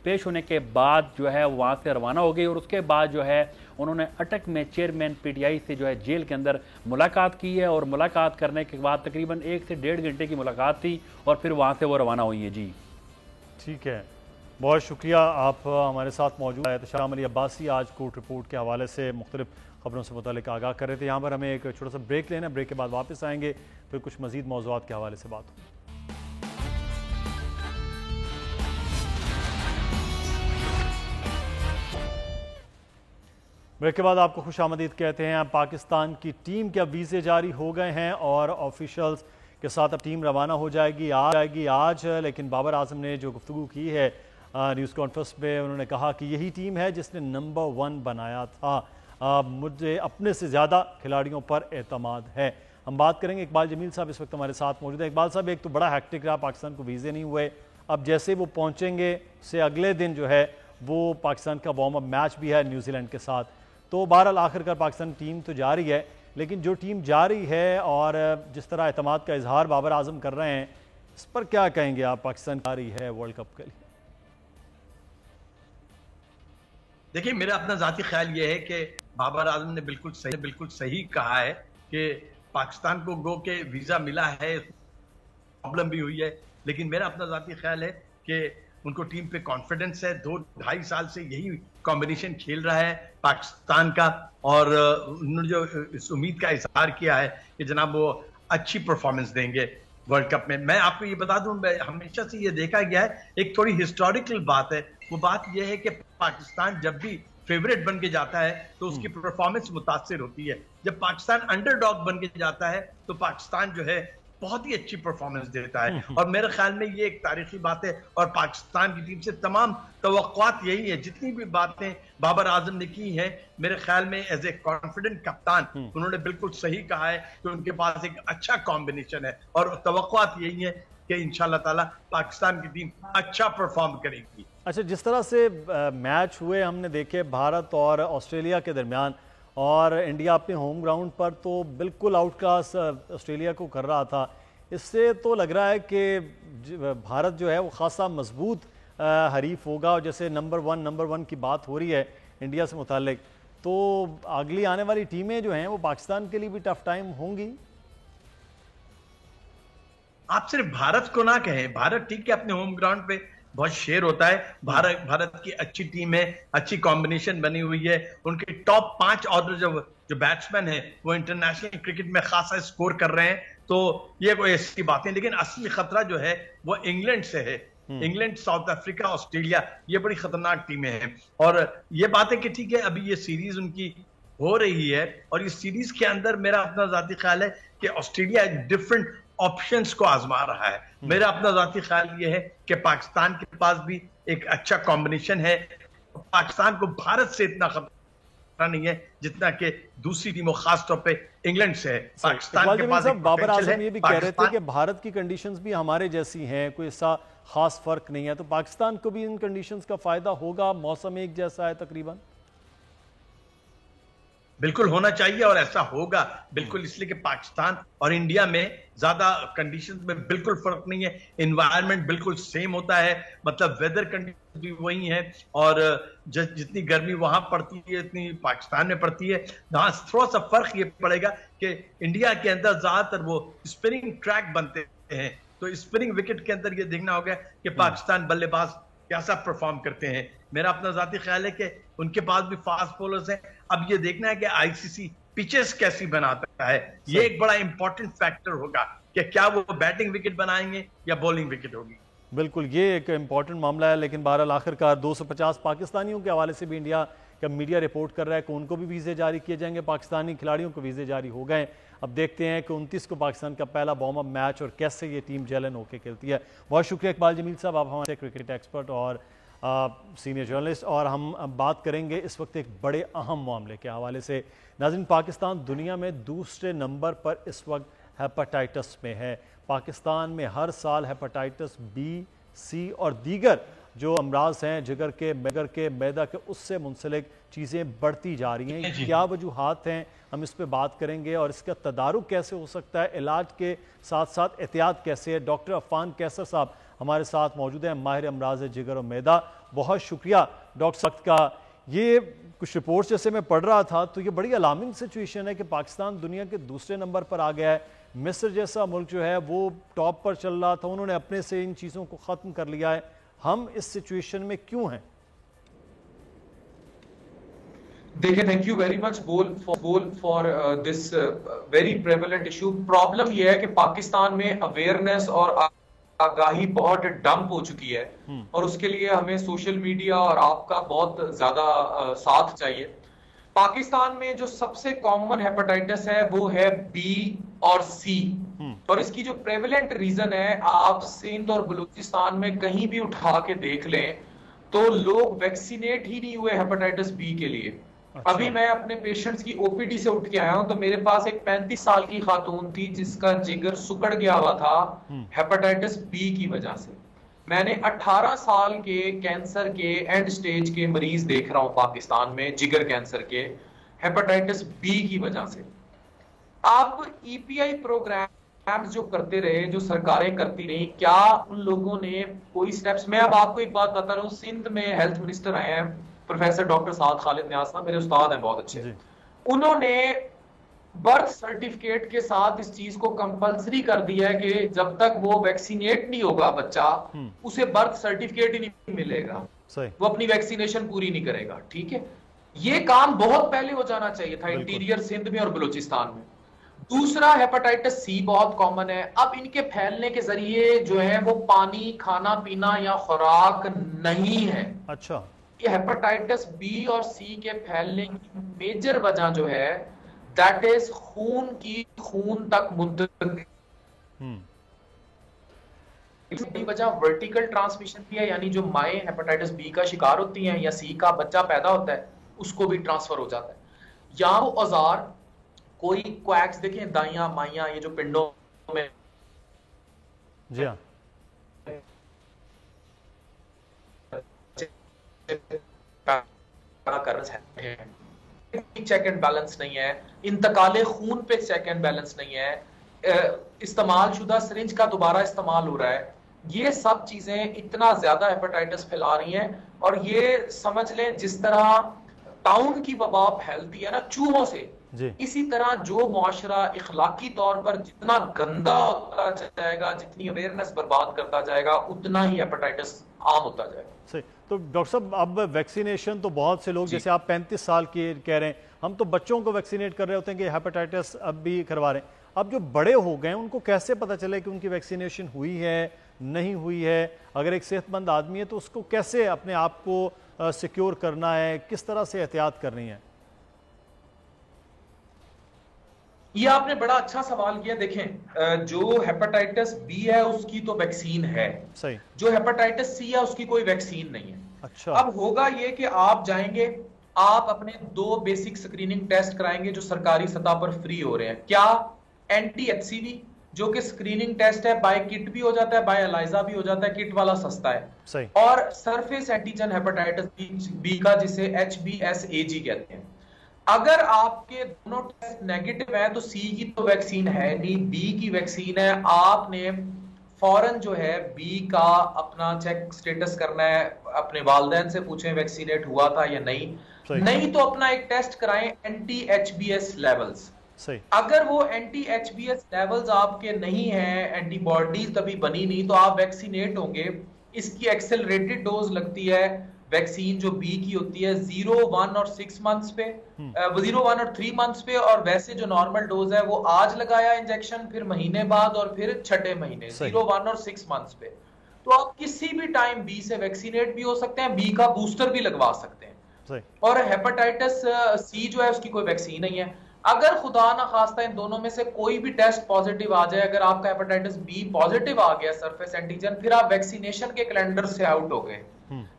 पेश होने के बाद जो है वहाँ से रवाना हो गई और उसके बाद जो है उन्होंने अटक में चेयरमैन पीटीआई से जो है जेल के अंदर मुलाकात की है और मुलाकात करने के बाद तकरीबन 1 से 1.5 घंटे की मुलाकात थी और फिर वहाँ से वो रवाना हुई है। जी ठीक है, बहुत शुक्रिया, आप हमारे साथ मौजूद हैं। शाम अली अब्बासी आज कोर्ट रिपोर्ट के हवाले से मुख्तलिफ खबरों से मुतालिक आगाह कर रहे थे। यहाँ पर हमें एक छोटा सा ब्रेक लेना है, ब्रेक के बाद वापस आएंगे, फिर कुछ मजीद मौज़ूआत के हवाले से बात होगी। ब्रेक के बाद आपको खुशामदीद कहते हैं। पाकिस्तान की टीम के अब वीज़े जारी हो गए हैं और ऑफिशल्स के साथ अब टीम रवाना हो जाएगी आज। लेकिन बाबर आजम ने जो गुफ्तगू की है न्यूज़ कॉन्फ्रेंस में, उन्होंने कहा कि यही टीम है जिसने नंबर 1 बनाया था। मुझे अपने से ज़्यादा खिलाड़ियों पर एतमाद है। हम बात करेंगे, इकबाल जमील साहब इस वक्त हमारे साथ मौजूद है। इकबाल साहब, एक तो बड़ा हैक्टिक रहा, पाकिस्तान को वीज़े नहीं हुए, अब जैसे वो पहुँचेंगे उससे अगले दिन जो है वो पाकिस्तान का वार्म अप मैच भी है न्यूजीलैंड के साथ। तो बहरहाल आखिरकार पाकिस्तान टीम तो जा रही है, लेकिन जो टीम जा रही है और जिस तरह एतमाद का इजहार बाबर आजम कर रहे हैं, इस पर क्या कहेंगे आप? पाकिस्तान जा रही है वर्ल्ड कप के लिए। देखिए, मेरा अपना जाती ख्याल ये है कि बाबर आजम ने बिल्कुल सही कहा है कि पाकिस्तान को गो के वीजा मिला है, प्रॉब्लम भी हुई है, लेकिन मेरा अपना जाती ख्याल है कि उनको टीम पे कॉन्फिडेंस है। 2-2.5 साल से यही कॉम्बिनेशन खेल रहा है पाकिस्तान का और उन्होंने जो इस उम्मीद का इजहार किया है कि जनाब वो अच्छी परफॉर्मेंस देंगे वर्ल्ड कप में। मैं आपको ये बता दूं, हमेशा से ये देखा गया है, एक थोड़ी हिस्टोरिकल बात है, वो बात ये है कि पाकिस्तान जब भी फेवरेट बन के जाता है तो उसकी परफॉर्मेंस मुतासिर होती है। जब पाकिस्तान अंडरडॉग बन के जाता है तो पाकिस्तान जो है बहुत ही अच्छी परफॉर्मेंस देता है और मेरे ख्याल में ये एक तारीखी बात है और पाकिस्तान की टीम से तमाम तवक्कुआत यही है। जितनी भी बातें बाबर आजम ने की हैं, मेरे ख्याल में एज ए कॉन्फिडेंट कप्तान उन्होंने बिल्कुल सही कहा है कि उनके पास एक अच्छा कॉम्बिनेशन है और तवक्कुआत यही है कि इंशाल्लाह ताला पाकिस्तान की टीम अच्छा परफॉर्म करेगी। अच्छा, जिस तरह से मैच हुए हमने देखे भारत और ऑस्ट्रेलिया के दरमियान, और इंडिया अपने होम ग्राउंड पर तो बिल्कुल आउट क्लास ऑस्ट्रेलिया को कर रहा था, इससे तो लग रहा है कि भारत जो है वो खासा मजबूत हरीफ होगा। और जैसे नंबर वन की बात हो रही है इंडिया से मुतालिक, तो अगली आने वाली टीमें जो हैं वो पाकिस्तान के लिए भी टफ टाइम होंगी। आप सिर्फ भारत को ना कहें, भारत ठीक है अपने होम ग्राउंड पे बहुत शेर होता है, भारत की अच्छी टीम है, अच्छी कॉम्बिनेशन बनी हुई है, उनके टॉप 5 ऑर्डर जो बैट्समैन है वो इंटरनेशनल क्रिकेट में खासा स्कोर कर रहे हैं, तो ये कोई ऐसी बातें। लेकिन असली खतरा जो है वो इंग्लैंड से है। इंग्लैंड, साउथ अफ्रीका, ऑस्ट्रेलिया, ये बड़ी खतरनाक टीमें हैं। और ये बात है कि ठीक है अभी ये सीरीज उनकी हो रही है और इस सीरीज के अंदर मेरा अपना जाती ख्याल है कि ऑस्ट्रेलिया डिफरेंट ऑप्शंस को आजमा रहा है। मेरा अपना जाती ख्याल ये है कि पाकिस्तान के पास भी एक अच्छा कॉम्बिनेशन है। पाकिस्तान को भारत से इतना खतरा नहीं है जितना कि दूसरी टीमों, खास तौर पे इंग्लैंड से है। पाकिस्तान के पास बाबर आजम ये भी कह रहे थे कि भारत की कंडीशंस भी हमारे जैसी हैं, कोई ऐसा खास फर्क नहीं है, तो पाकिस्तान को भी इन कंडीशंस का फायदा होगा। मौसम एक जैसा है तकरीबन। बिल्कुल होना चाहिए और ऐसा होगा बिल्कुल, इसलिए कि पाकिस्तान और इंडिया में ज्यादा कंडीशंस में बिल्कुल फर्क नहीं है। एनवायरनमेंट बिल्कुल सेम होता है, मतलब वेदर कंडीशन भी वही है और जितनी गर्मी वहां पड़ती है उतनी पाकिस्तान में पड़ती है। यहाँ थोड़ा सा फर्क ये पड़ेगा कि इंडिया के अंदर ज्यादातर वो स्पिनिंग ट्रैक बनते हैं, तो स्पिनिंग विकेट के अंदर ये देखना होगा कि पाकिस्तान बल्लेबाज कैसा परफॉर्म करते हैं। मेरा अपना जाती ख्याल है कि उनके पास भी फास्ट बॉलर्स हैं। अब ये देखना है कि आईसीसी पिचेस कैसी बनाता है, ये एक बड़ा इंपॉर्टेंट फैक्टर होगा कि क्या वो बैटिंग विकेट बनाएंगे या बॉलिंग विकेट होगी। बिल्कुल, ये एक इंपॉर्टेंट मामला है। लेकिन बहरहाल आखिरकार 250 पाकिस्तानियों के हवाले से भी इंडिया का मीडिया रिपोर्ट कर रहा है कि उनको भी वीज़े जारी किए जाएंगे। पाकिस्तानी खिलाड़ियों को वीज़े जारी हो गए। अब देखते हैं कि 29 को पाकिस्तान का पहला वार्म अप मैच और कैसे ये टीम जेलन होकर खेलती है। बहुत शुक्रिया इकबाल जमील साहब, आप हमारे क्रिकेट एक्सपर्ट और सीनियर जर्नलिस्ट। और हम अब बात करेंगे इस वक्त एक बड़े अहम मामले के हवाले से। नाज़रीन, पाकिस्तान दुनिया में दूसरे नंबर पर इस वक्त हेपेटाइटिस में है। पाकिस्तान में हर साल हेपेटाइटिस बी, सी और दीगर जो अमराज हैं जिगर के मैदा के उससे मुंसलिक चीज़ें बढ़ती जा रही हैं। क्या वजूहात हैं, हम इस पे बात करेंगे और इसका तदारुक कैसे हो सकता है, इलाज के साथ साथ एहतियात कैसे है। डॉक्टर अफान कैसर साहब हमारे साथ मौजूद हैं, माहिर अमराज जिगर और मैदा। बहुत शुक्रिया डॉक्टर साहब का। ये कुछ रिपोर्ट्स जैसे मैं पढ़ रहा था तो ये बड़ी अलार्मिंग सिचुएशन है कि पाकिस्तान दुनिया के दूसरे नंबर पर आ गया है। मिस्र जैसा मुल्क जो है वो टॉप पर चल रहा था, उन्होंने अपने से इन चीज़ों को ख़त्म कर लिया है। हम इस सिचुएशन में क्यों हैं? देखिए, thank you very much for this very prevalent issue. Problem यह है कि पाकिस्तान में अवेयरनेस और आगाही बहुत डंप हो चुकी है और उसके लिए हमें सोशल मीडिया और आपका बहुत ज्यादा साथ चाहिए। पाकिस्तान में जो सबसे कॉमन हेपेटाइटिस है वो है बी और सी, और इसकी जो प्रेवलेंट रीजन है आप सिंध और बलूचिस्तान में कहीं भी उठा के देख लें तो लोग वैक्सीनेट ही नहीं हुए हेपेटाइटिस बी के लिए। अच्छा। अभी मैं अपने पेशेंट्स की ओपीडी से उठ के आया हूं तो मेरे पास एक 35 साल की खातून थी जिसका जिगर सुकड़ गया हुआ था हेपेटाइटिस बी की वजह से। मैंने 18 साल के कैंसर के एंड स्टेज के मरीज देख रहा हूं पाकिस्तान में, जिगर कैंसर के, हेपेटाइटिस बी की वजह से। आप ईपीआई प्रोग्राम जो करते रहे, जो सरकारें करती रही, क्या उन लोगों ने कोई स्टेप्स? मैं अब आपको एक बात बता रहा हूँ, सिंध में हेल्थ मिनिस्टर आए हैं प्रोफेसर डॉक्टर साद खालिद न्याज साहब, मेरे उस्ताद हैं बहुत अच्छे। उन्होंने बर्थ सर्टिफिकेट के साथ इस चीज को कंपलसरी कर दिया है कि जब तक वो वैक्सीनेट नहीं होगा बच्चा, उसे बर्थ सर्टिफिकेट ही नहीं मिलेगा, वो अपनी वैक्सीनेशन पूरी नहीं करेगा। ठीक है, ये काम बहुत पहले हो जाना चाहिए था इंटीरियर सिंध में और बलूचिस्तान में। दूसरा, हेपेटाइटिस सी बहुत कॉमन है। अब इनके फैलने के जरिए जो है वो पानी, खाना पीना या खुराक नहीं है। अच्छा, ये हेपेटाइटिस बी और सी के फैलने की मेजर वजह जो है दैट इज खून तक मुंतकिल। इसकी वजह वर्टिकल ट्रांसमिशन भी है, यानी जो माएँ हेपेटाइटिस बी का शिकार होती हैं या सी का बच्चा पैदा होता है उसको भी ट्रांसफर हो जाता है। या वो औजार कोई क्वैक्स देखें, दाइयां माइयां, ये जो पिंडों में जी हाँ चेक एंड बैलेंस नहीं है, इंतकाले खून पे चेक एंड बैलेंस नहीं है, इस्तेमाल शुदा सिरिंज का दोबारा इस्तेमाल हो रहा है। ये सब चीजें इतना ज्यादा हेपेटाइटिस फैला रही हैं। और ये समझ लें जिस तरह टाउन की वबा फैलती है ना चूहों से, इसी तरह जो मुआशरा इखलाकी तौर पर जितना गंदा होता जाएगा, जितनी अवेयरनेस बर्बाद करता जाएगा, उतना ही हेपेटाइटिस आम होता जाएगा। सही। तो डॉक्टर साहब, अब वैक्सीनेशन तो बहुत से लोग, जैसे आप 35 साल की कह रहे हैं, हम तो बच्चों को वैक्सीनेट कर रहे होते हैं कि हेपेटाइटिस अब भी करवा रहे हैं। अब जो बड़े हो गए उनको कैसे पता चले कि उनकी वैक्सीनेशन हुई है नहीं हुई है? अगर एक सेहतमंद आदमी है तो उसको कैसे अपने आप को सिक्योर करना है, किस तरह से एहतियात करनी है? ये आपने बड़ा अच्छा सवाल किया। देखें, जो हेपेटाइटिस बी है उसकी तो वैक्सीन है, सही। जो हेपेटाइटिस सी है उसकी कोई वैक्सीन नहीं है। अच्छा। अब होगा ये कि आप जाएंगे, आप अपने 2 बेसिक स्क्रीनिंग टेस्ट कराएंगे जो सरकारी सतह पर फ्री हो रहे हैं। क्या? एंटी HCV जो कि स्क्रीनिंग टेस्ट है, बाय किट भी हो जाता है, बाय एलाइजा भी हो जाता है, किट वाला सस्ता है, सही। और सरफेस एंटीजन हेपेटाइटिस बी का जिसे HBsAg कहते हैं। अगर आपके दोनों टेस्ट नेगेटिव है तो सी की तो वैक्सीन है नहीं, बी की वैक्सीन है। आपने फौरन जो है बी का अपना चेक स्टेटस करना है, अपने वालिदैन से पूछें वैक्सीनेट हुआ था या नहीं तो अपना एक टेस्ट कराएं एंटी HBs लेवल्स। अगर वो एंटी HBs लेवल्स आपके नहीं है, एंटीबॉडीज कभी बनी नहीं, तो आप वैक्सीनेट होंगे। इसकी एक्सेलरेटेड डोज लगती है वैक्सीन जो बी की होती है 0, 1 और 6 मंथ्स पे, 0, 1 और 3 मंथ्स पे, और वैसे जो नॉर्मल डोज है वो आज लगाया इंजेक्शन, फिर महीने बाद और फिर 6ठे महीने 0, 1 और 6 मंथ्स पे। तो आप किसी भी टाइम बी से वैक्सीनेट भी हो सकते हैं, बी का बूस्टर भी लगवा सकते हैं। और हेपेटाइटिस सी जो है उसकी कोई वैक्सीन नहीं है। अगर खुदा ना खास्ता इन दोनों में से कोई भी टेस्ट पॉजिटिव आ जाए, अगर आपका हेपेटाइटिस बी पॉजिटिव आ गया सरफेस एंटीजन, फिर आप वैक्सीनेशन के कैलेंडर से आउट हो गए।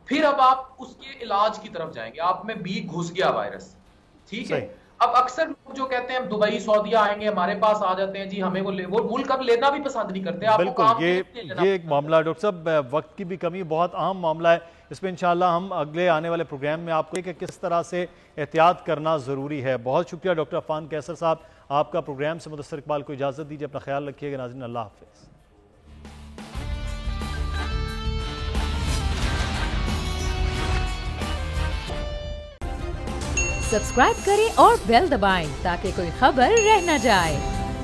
फिर अब आप उसके इलाज की तरफ जाएंगे, आप में बी घुस गया वायरस, ठीक है। अब अक्सर लोग जो कहते हैं दुबई सऊदीया आएंगे हमारे पास आ जाते हैं जी, हमें वो मुल्क अब लेना भी पसंद नहीं करते। आपको बिल्कुल, काम ये एक मामला है डॉक्टर साहब, वक्त की भी कमी, बहुत अहम मामला है। इस पर इंशाल्लाह हम अगले आने वाले प्रोग्राम में आपको कि किस तरह से एहतियात करना ज़रूरी है। बहुत शुक्रिया डॉक्टर अफान कैसर साहब, आपका प्रोग्राम से मुदस्सर इकबाल को इजाज़त दीजिए। अपना ख्याल रखिएगा नाज़रीन, अल्लाह हाफ़िज़। सब्सक्राइब करें और बेल दबाएं ताकि कोई खबर रह न जाए।